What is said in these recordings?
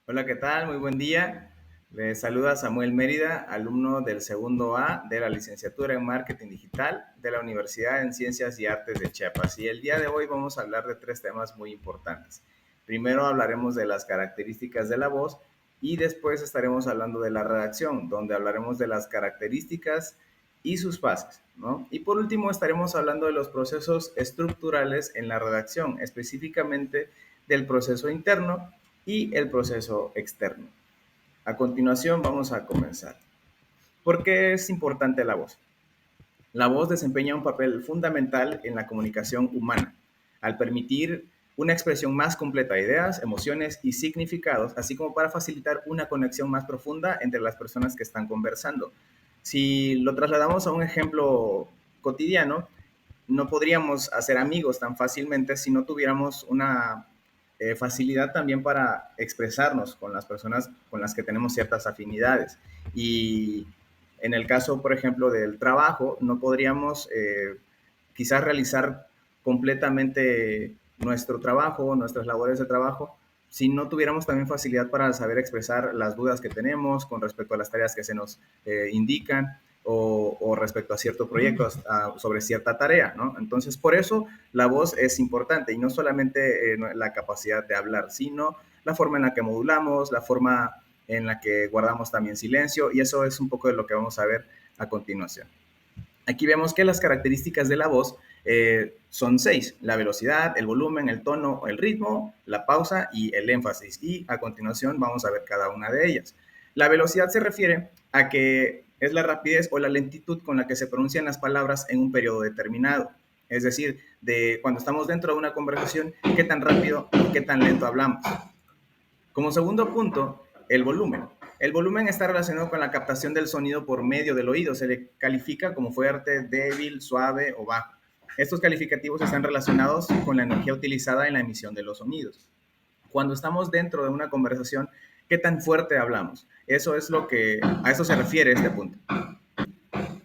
Hola, ¿qué tal? Muy buen día. Les saluda Samuel Mérida, alumno del segundo A de la licenciatura en Marketing Digital de la Universidad en Ciencias y Artes de Chiapas. Y el día de hoy vamos a hablar de tres temas muy importantes. Primero hablaremos de las características de la voz y después estaremos hablando de la redacción, donde hablaremos de las características y sus fases, ¿no? Y por último estaremos hablando de los procesos estructurales en la redacción, específicamente del proceso interno y el proceso externo. A continuación vamos a comenzar. ¿Por qué es importante la voz? La voz desempeña un papel fundamental en la comunicación humana, al permitir una expresión más completa de ideas, emociones y significados, así como para facilitar una conexión más profunda entre las personas que están conversando. Si lo trasladamos a un ejemplo cotidiano, no podríamos hacer amigos tan fácilmente si no tuviéramos una facilidad también para expresarnos con las personas con las que tenemos ciertas afinidades. Y en el caso, por ejemplo, del trabajo, no podríamos quizás realizar completamente nuestro trabajo, nuestras labores de trabajo, si no tuviéramos también facilidad para saber expresar las dudas que tenemos con respecto a las tareas que se nos indican o respecto a cierto proyecto, sobre cierta tarea, ¿no? Entonces, por eso la voz es importante y no solamente la capacidad de hablar, sino la forma en la que modulamos, la forma en la que guardamos también silencio y eso es un poco de lo que vamos a ver a continuación. Aquí vemos que las características de la voz son seis: la velocidad, el volumen, el tono, el ritmo, la pausa y el énfasis. Y a continuación vamos a ver cada una de ellas. La velocidad se refiere a que es la rapidez o la lentitud con la que se pronuncian las palabras en un periodo determinado. Es decir, de cuando estamos dentro de una conversación, qué tan rápido y qué tan lento hablamos. Como segundo punto, el volumen. El volumen está relacionado con la captación del sonido por medio del oído. Se le califica como fuerte, débil, suave o bajo. Estos calificativos están relacionados con la energía utilizada en la emisión de los sonidos. Cuando estamos dentro de una conversación, ¿qué tan fuerte hablamos? A eso se refiere este punto.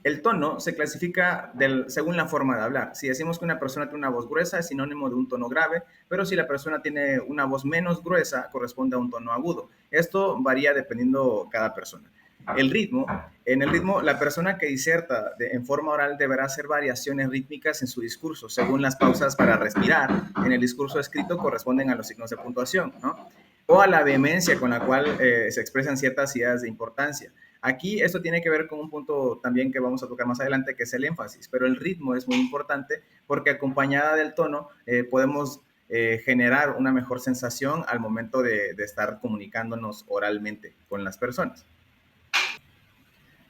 El tono se clasifica según la forma de hablar. Si decimos que una persona tiene una voz gruesa, es sinónimo de un tono grave, pero si la persona tiene una voz menos gruesa, corresponde a un tono agudo. Esto varía dependiendo cada persona. El ritmo. En el ritmo, la persona que diserta en forma oral deberá hacer variaciones rítmicas en su discurso, según las pausas para respirar. En el discurso escrito corresponden a los signos de puntuación, ¿no? O a la vehemencia con la cual se expresan ciertas ideas de importancia. Aquí esto tiene que ver con un punto también que vamos a tocar más adelante, que es el énfasis, pero el ritmo es muy importante porque acompañada del tono podemos generar una mejor sensación al momento de estar comunicándonos oralmente con las personas.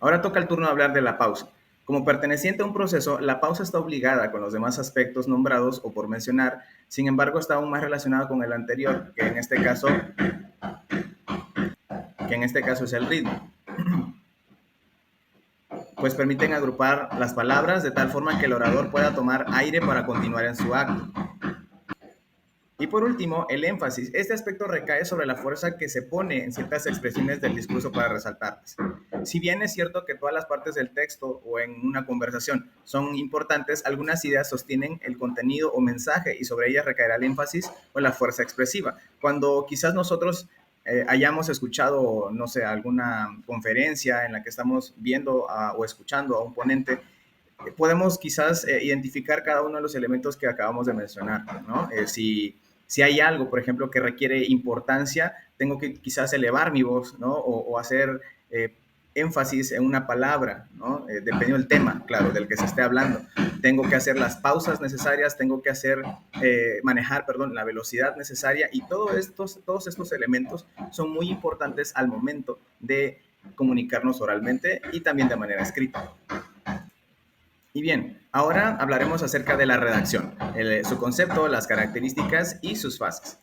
Ahora toca el turno de hablar de la pausa. Como perteneciente a un proceso, la pausa está obligada con los demás aspectos nombrados o por mencionar, sin embargo está aún más relacionada con el anterior, que en este caso es el ritmo, pues permiten agrupar las palabras de tal forma que el orador pueda tomar aire para continuar en su acto. Y por último, el énfasis. Este aspecto recae sobre la fuerza que se pone en ciertas expresiones del discurso para resaltarlas. Si bien es cierto que todas las partes del texto o en una conversación son importantes, algunas ideas sostienen el contenido o mensaje y sobre ellas recaerá el énfasis o la fuerza expresiva. Cuando quizás nosotros hayamos escuchado, no sé, alguna conferencia en la que estamos viendo o escuchando a un ponente, podemos quizás identificar cada uno de los elementos que acabamos de mencionar, ¿no? Si hay algo, por ejemplo, que requiere importancia, tengo que quizás elevar mi voz, ¿no? O hacer énfasis en una palabra, ¿no? Dependiendo del tema, claro, del que se esté hablando. Tengo que hacer las pausas necesarias, tengo que manejar, perdón, la velocidad necesaria y todos estos elementos son muy importantes al momento de comunicarnos oralmente y también de manera escrita. Y bien, ahora hablaremos acerca de la redacción, su concepto, las características y sus fases.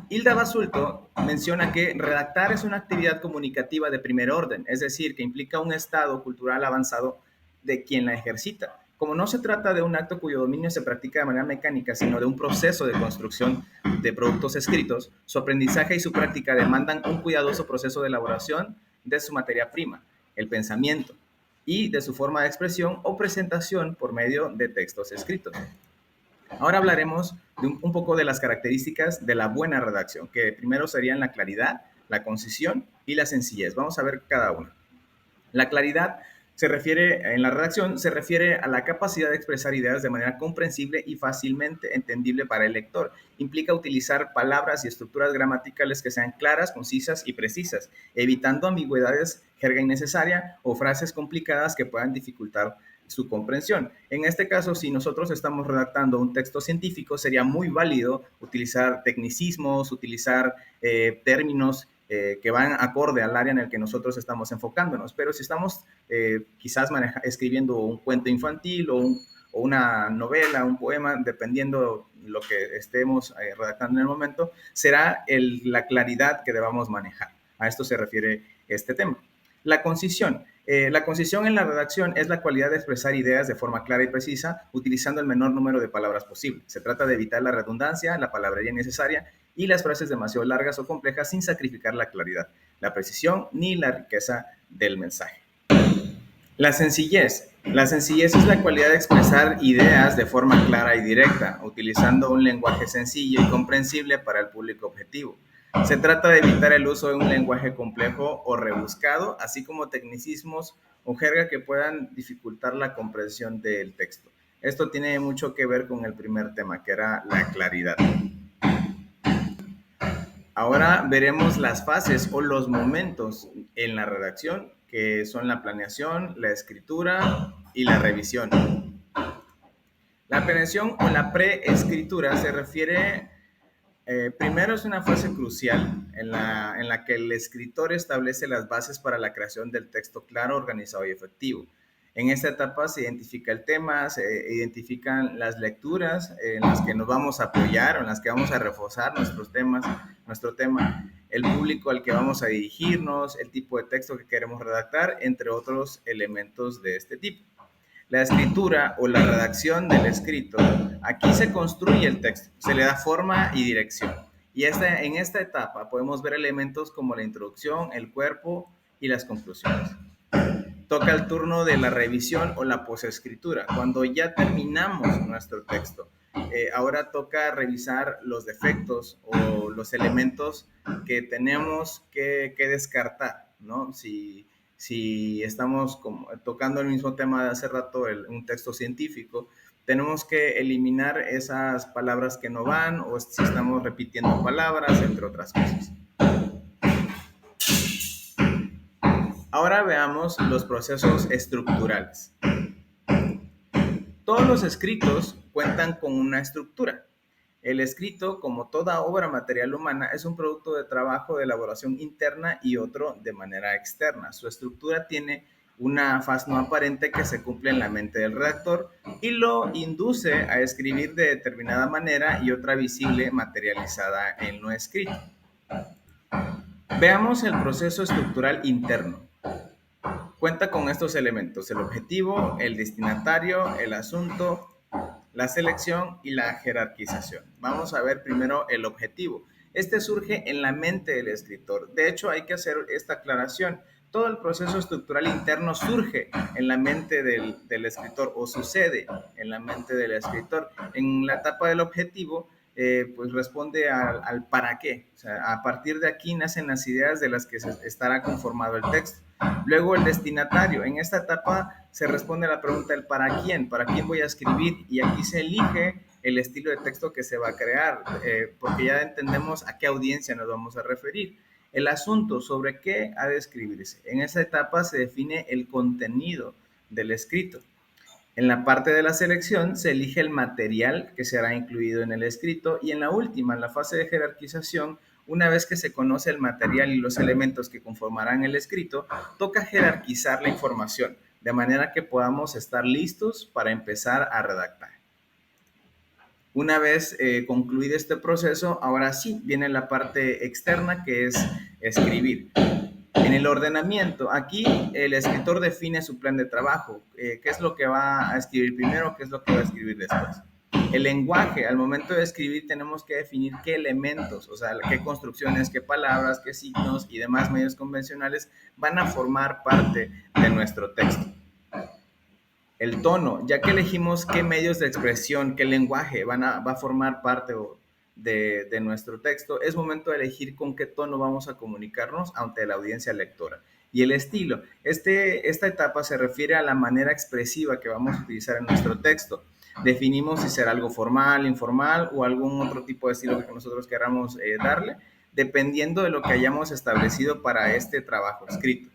Hilda Basulto menciona que redactar es una actividad comunicativa de primer orden, es decir, que implica un estado cultural avanzado de quien la ejercita. Como no se trata de un acto cuyo dominio se practica de manera mecánica, sino de un proceso de construcción de productos escritos, su aprendizaje y su práctica demandan un cuidadoso proceso de elaboración de su materia prima, el pensamiento, y de su forma de expresión o presentación por medio de textos escritos. Ahora hablaremos de un poco de las características de la buena redacción, que primero serían la claridad, la concisión y la sencillez. Vamos a ver cada una. La claridad en la redacción se refiere a la capacidad de expresar ideas de manera comprensible y fácilmente entendible para el lector. Implica utilizar palabras y estructuras gramaticales que sean claras, concisas y precisas, evitando ambigüedades, jerga innecesaria o frases complicadas que puedan dificultar su comprensión. En este caso, si nosotros estamos redactando un texto científico, sería muy válido utilizar tecnicismos, utilizar términos que van acorde al área en el que nosotros estamos enfocándonos. Pero si estamos quizás escribiendo un cuento infantil o una novela, un poema, dependiendo lo que estemos redactando en el momento, será la claridad que debamos manejar. A esto se refiere este tema. La concisión. La concisión en la redacción es la cualidad de expresar ideas de forma clara y precisa, utilizando el menor número de palabras posible. Se trata de evitar la redundancia, la palabrería innecesaria y las frases demasiado largas o complejas sin sacrificar la claridad, la precisión ni la riqueza del mensaje. La sencillez. La sencillez es la cualidad de expresar ideas de forma clara y directa, utilizando un lenguaje sencillo y comprensible para el público objetivo. Se trata de evitar el uso de un lenguaje complejo o rebuscado, así como tecnicismos o jerga que puedan dificultar la comprensión del texto. Esto tiene mucho que ver con el primer tema, que era la claridad. Ahora veremos las fases o los momentos en la redacción, que son la planeación, la escritura y la revisión. La planeación o la preescritura se refiere, primero es una fase crucial en la que el escritor establece las bases para la creación del texto claro, organizado y efectivo. En esta etapa se identifica el tema, se identifican las lecturas en las que nos vamos a apoyar o en las que vamos a reforzar nuestro tema, el público al que vamos a dirigirnos, el tipo de texto que queremos redactar, entre otros elementos de este tipo. La escritura o la redacción del escrito, aquí se construye el texto, se le da forma y dirección. Y en esta etapa podemos ver elementos como la introducción, el cuerpo y las conclusiones. Toca el turno de la revisión o la posescritura, cuando ya terminamos nuestro texto. Ahora toca revisar los defectos o los elementos que tenemos que descartar, ¿no? Si estamos tocando el mismo tema de hace rato, un texto científico, tenemos que eliminar esas palabras que no van o si estamos repitiendo palabras, entre otras cosas. Ahora veamos los procesos estructurales. Todos los escritos cuentan con una estructura. El escrito, como toda obra material humana, es un producto de trabajo de elaboración interna y otro de manera externa. Su estructura tiene una faz no aparente que se cumple en la mente del redactor y lo induce a escribir de determinada manera y otra visible materializada en lo escrito. Veamos el proceso estructural interno. Cuenta con estos elementos: el objetivo, el destinatario, el asunto, la selección y la jerarquización. Vamos a ver primero el objetivo. Este surge en la mente del escritor. De hecho, hay que hacer esta aclaración. Todo el proceso estructural interno surge en la mente del escritor o sucede en la mente del escritor. En la etapa del objetivo, pues responde al para qué. O sea, a partir de aquí nacen las ideas de las que estará conformado el texto. Luego el destinatario. En esta etapa se responde a la pregunta del para quién voy a escribir, y aquí se elige el estilo de texto que se va a crear, porque ya entendemos a qué audiencia nos vamos a referir. El asunto, sobre qué ha de escribirse. En esa etapa se define el contenido del escrito. En la parte de la selección se elige el material que será incluido en el escrito, y en la última, en la fase de jerarquización, una vez que se conoce el material y los elementos que conformarán el escrito, toca jerarquizar la información, de manera que podamos estar listos para empezar a redactar. Una vez concluido este proceso, ahora sí viene la parte externa, que es escribir. En el ordenamiento, aquí el escritor define su plan de trabajo, qué es lo que va a escribir primero, qué es lo que va a escribir después. El lenguaje, al momento de escribir tenemos que definir qué elementos, o sea, qué construcciones, qué palabras, qué signos y demás medios convencionales van a formar parte de nuestro texto. El tono, ya que elegimos qué medios de expresión, qué lenguaje va a formar parte de nuestro texto, es momento de elegir con qué tono vamos a comunicarnos ante la audiencia lectora. Y el estilo, esta etapa se refiere a la manera expresiva que vamos a utilizar en nuestro texto. Definimos si será algo formal, informal o algún otro tipo de estilo que nosotros queramos darle, dependiendo de lo que hayamos establecido para este trabajo escrito.